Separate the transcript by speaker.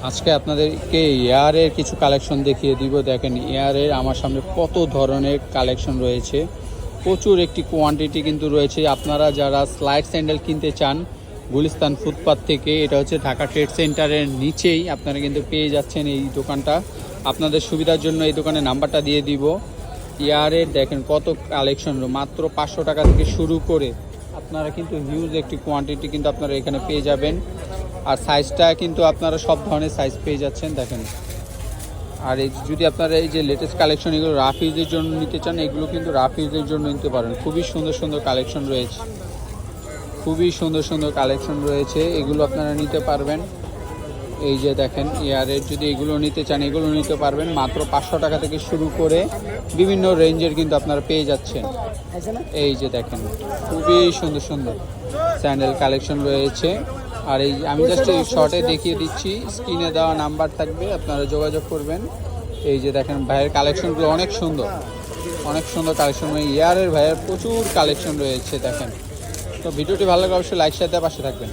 Speaker 1: আজকে আপনাদেরকে এয়ারের কিছু কালেকশন দেখিয়ে দিব। দেখেন এয়ারের আমার সামনে কত ধরনের কালেকশন রয়েছে, প্রচুর একটি কোয়ান্টিটি কিন্তু রয়েছে। আপনারা যারা স্লাইড স্যান্ডেল কিনতে চান গুলিস্তান ফুটপাথ থেকে, এটা হচ্ছে ঢাকা ট্রেড সেন্টারের নিচেই আপনারা কিন্তু পেয়ে যাচ্ছেন এই দোকানটা। আপনাদের সুবিধার জন্য এই দোকানের নাম্বারটা দিয়ে দিব। এয়ারের দেখেন কত কালেকশন, মাত্র 500 টাকা থেকে শুরু করে আপনারা কিন্তু হিউজ একটি কোয়ান্টিটি কিন্তু আপনারা এখানে পেয়ে যাবেন। আর সাইজটা কিন্তু আপনারা সব ধরনের সাইজ পেয়ে যাচ্ছেন দেখেন। আর এই যদি আপনারা এই যে লেটেস্ট কালেকশন এগুলো রাফ ইউজের জন্য নিতে চান, এগুলো কিন্তু রাফ ইউজের জন্য নিতে পারেন। খুবই সুন্দর সুন্দর কালেকশন রয়েছে, খুবই সুন্দর সুন্দর কালেকশন রয়েছে, এগুলো আপনারা নিতে পারবেন। এই যে দেখেন এয়ারের যদি এগুলো নিতে চান এগুলো নিতে পারবেন। মাত্র 500 টাকা থেকে শুরু করে বিভিন্ন রেঞ্জের কিন্তু আপনারা পেয়ে যাচ্ছেন। এই যে দেখেন খুবই সুন্দর সুন্দর স্যান্ডেল কালেকশন রয়েছে। আর এই আমি জাস্ট এই শর্টে দেখিয়ে দিচ্ছি, স্ক্রিনে দেওয়া নাম্বার থাকবে, আপনারা যোগাযোগ করবেন। এই যে দেখেন ভাইয়ের কালেকশনগুলো অনেক সুন্দর, অনেক সুন্দর কালেকশন। এয়ারের ভাইয়ের প্রচুর কালেকশন রয়েছে দেখেন। তো ভিডিওটি ভালো লাগে অবশ্যই লাইক শেয়ার দিয়ে পাশে থাকবেন।